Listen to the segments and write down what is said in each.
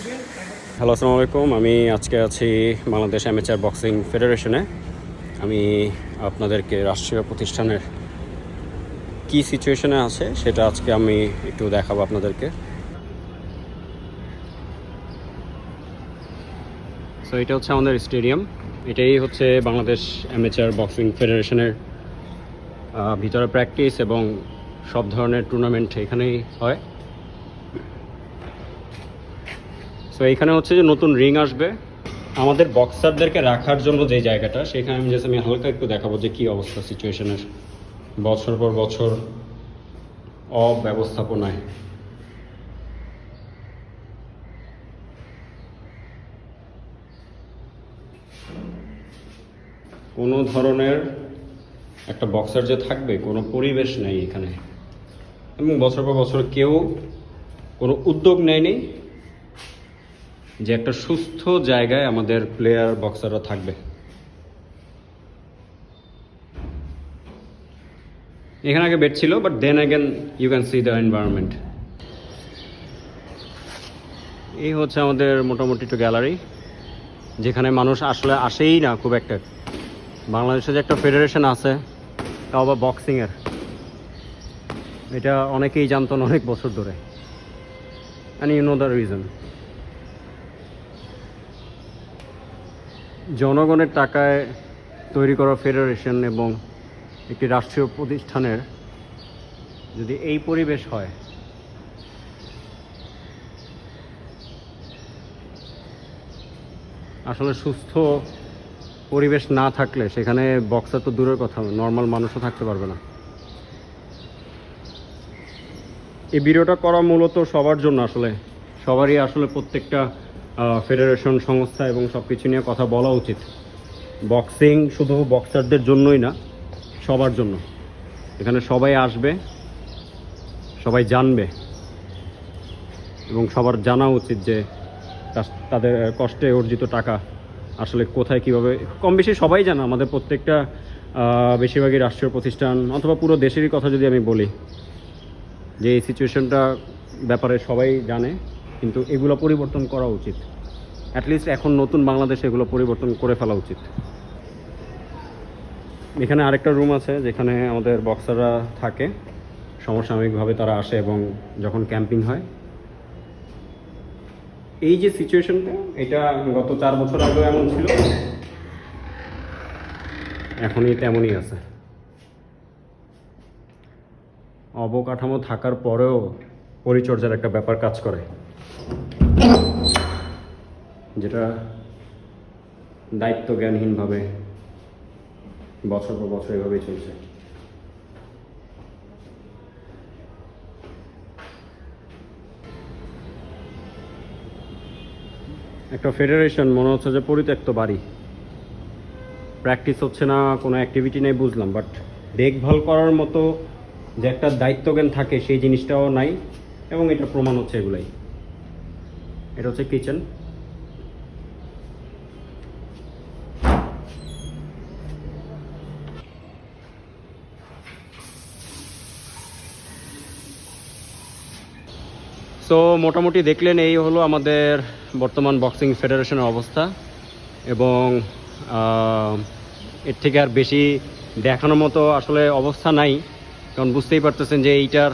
Hello, আসসালামু আলাইকুম। আমি আজকে আছি বাংলাদেশ অ্যামেচার বক্সিং ফেডারেশনে। আমি আপনাদেরকে রাষ্ট্রীয় প্রতিষ্ঠানের কী সিচুয়েশনে আছে সেটা আজকে আমি একটু দেখাবো আপনাদেরকে। সো এটা হচ্ছে আমাদের স্টেডিয়াম। এটাই হচ্ছে বাংলাদেশ অ্যামেচার বক্সিং ফেডারেশনের ভিতরে প্র্যাকটিস এবং সব ধরনের টুর্নামেন্ট এখানেই হয়। সো এইখানে হচ্ছে যে নতুন রিং আসবে আমাদের বক্সারদেরকে রাখার জন্য যে জায়গাটা, সেখানে আমি হালকা একটু দেখাবো যে কী অবস্থা সিচুয়েশনের বছর পর বছর অব্যবস্থাপনায়। কোনো ধরনের একটা বক্সার যে থাকবে কোনো পরিবেশ নেই এখানে, এবং বছর পর বছর কেউ কোনো উদ্যোগ নেয়নি যে একটা সুস্থ জায়গায় আমাদের প্লেয়ার বক্সাররা থাকবে। এখানে আগে বেড ছিল, but then again you can see the environment. এই হচ্ছে আমাদের মোটামুটি একটু গ্যালারি, যেখানে মানুষ আসলে আসেই না খুব একটা। বাংলাদেশে যে একটা ফেডারেশন আছে, তাও আবার বক্সিংয়ের, এটা অনেকেই জানতো না অনেক বছর ধরে। And you know the reason. জনগণের টাকায় তৈরি করা ফেডারেশন এবং একটি রাষ্ট্রীয় প্রতিষ্ঠানের যদি এই পরিবেশ হয়, আসলে সুস্থ পরিবেশ না থাকলে সেখানে বক্সার তো দূরের কথা, নর্মাল মানুষও থাকতে পারবে না। এই ভিডিওটা করা মূলত সবার জন্য, আসলে সবারই আসলে প্রত্যেকটা ফেডারেশন সংস্থা এবং সব কিছু নিয়ে কথা বলা উচিত। বক্সিং শুধু বক্সারদের জন্যই না, সবার জন্য। এখানে সবাই আসবে, সবাই জানবে, এবং সবার জানা উচিত যে তাদের কষ্টে অর্জিত টাকা আসলে কোথায় কীভাবে, কম বেশি সবাই জানে। আমাদের প্রত্যেকটা বেশিরভাগই রাষ্ট্রীয় প্রতিষ্ঠান অথবা পুরো দেশেরই কথা যদি আমি বলি, যে এই সিচুয়েশনটা ব্যাপারে সবাই জানে, কিন্তু এগুলো পরিবর্তন করা উচিত। অ্যাটলিস্ট এখন নতুন বাংলাদেশে এগুলো পরিবর্তন করে ফেলা উচিত। এখানে আরেকটা রুম আছে যেখানে আমাদের বক্সাররা থাকে, সমসাময়িকভাবে তারা আসে এবং যখন ক্যাম্পিং হয়। এই যে সিচুয়েশনটা, এটা গত 4 বছর আগেও এমন ছিল, এখনই তেমনই আছে। অবকাঠামো থাকার পরেও পরিচর্যার একটা ব্যাপার কাজ করে, যেটা দায়িত্ব জ্ঞানহীনভাবে বছর পর বছর এভাবেই চলছে। একটা ফেডারেশন মনে হচ্ছে যে পরিত্যক্ত বাড়ি। প্র্যাকটিস হচ্ছে না, কোনো অ্যাক্টিভিটি নেই বুঝলাম, বাট দেখভাল করার মতো যে একটা দায়িত্বজ্ঞান থাকে সেই জিনিসটাও নাই, এবং এটা প্রমাণ হচ্ছে এগুলাই। এটা হচ্ছে কিচেন। সো মোটামুটি দেখলেন এই হলো আমাদের বর্তমান বক্সিং ফেডারেশনের অবস্থা, এবং এর থেকে আর বেশি দেখানোর মতো আসলে অবস্থা নাই। কারণ বুঝতেই পারতেছেন যে এইটার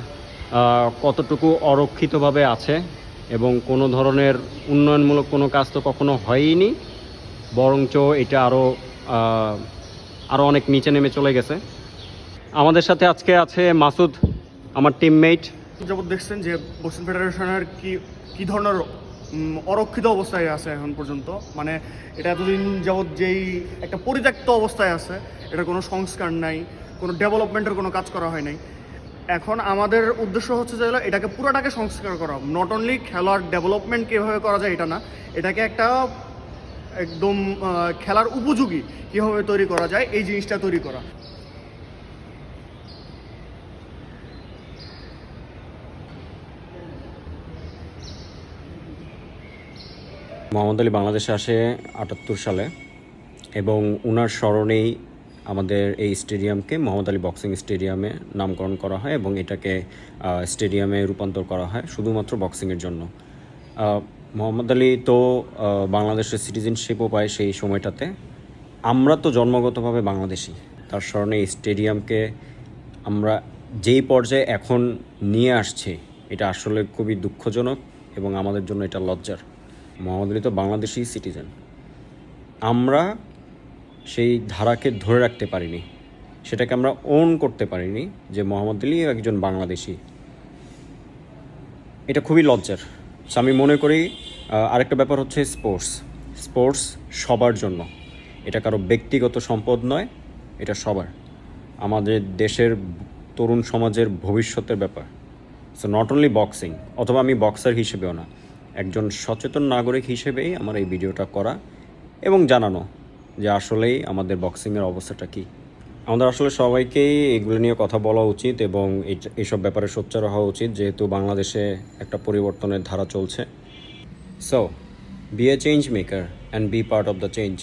কতটুকু অরক্ষিতভাবে আছে, এবং কোনো ধরনের উন্নয়নমূলক কোনো কাজ তো কখনো হয়নি, বরঞ্চ এটা আরও অনেক নিচে নেমে চলে গেছে। আমাদের সাথে আজকে আছে মাসুদ, আমার টিমমেট। যাবত দেখছেন যে বক্সিং ফেডারেশনের কি ধরনের অরক্ষিত অবস্থায় আছে এখন পর্যন্ত। মানে এটা এতদিন যাবত যেই একটা পরিত্যক্ত অবস্থায় আছে, এটা কোনো সংস্কার নাই, কোনো ডেভেলপমেন্টের কোনো কাজ করা হয় নাই। এখন আমাদের উদ্দেশ্য হচ্ছে যে এটাকে পুরোটাকে সংস্কার করা। নট অনলি খেলার ডেভেলপমেন্ট কীভাবে করা যায় এটা না, এটাকে একটা একদম খেলার উপযোগী কীভাবে তৈরি করা যায় এই জিনিসটা তৈরি করা। মোহাম্মদ আলী বাংলাদেশে আসে 78 সালে, এবং ওনার স্মরণেই আমাদের এই স্টেডিয়ামকে মোহাম্মদ আলী বক্সিং স্টেডিয়ামে নামকরণ করা হয়, এবং এটাকে স্টেডিয়ামে রূপান্তর করা হয় শুধুমাত্র বক্সিংয়ের জন্য। মোহাম্মদ আলী তো বাংলাদেশের সিটিজেনশিপও পায় সেই সময়টাতে। আমরা তো জন্মগতভাবে বাংলাদেশি, তার স্মরণে এই স্টেডিয়ামকে আমরা যেই পর্যায়ে এখন নিয়ে আসছি এটা আসলে খুবই দুঃখজনক এবং আমাদের জন্য এটা লজ্জার। মোহাম্মদ আলী তো বাংলাদেশি সিটিজেন, আমরা সেই ধারাকে ধরে রাখতে পারিনি, সেটাকে আমরা ওন করতে পারিনি যে মোহাম্মদ আলী একজন বাংলাদেশি। এটা খুবই লজ্জার। সো আমি মনে করি আরেকটা ব্যাপার হচ্ছে স্পোর্টস সবার জন্য, এটা কারো ব্যক্তিগত সম্পদ নয়, এটা সবার, আমাদের দেশের তরুণ সমাজের ভবিষ্যতের ব্যাপার। সো নট অনলি বক্সিং, অথবা আমি বক্সার হিসেবেও না, একজন সচেতন নাগরিক হিসেবেই আমার এই ভিডিওটা করা এবং জানানো যে আসলেই আমাদের বক্সিংয়ের অবস্থাটা কী। আমাদের আসলে সবাইকেই এগুলো নিয়ে কথা বলা উচিত এবং এইসব ব্যাপারে সোচ্চার হওয়া উচিত, যেহেতু বাংলাদেশে একটা পরিবর্তনের ধারা চলছে। So be a change maker and be part of the change.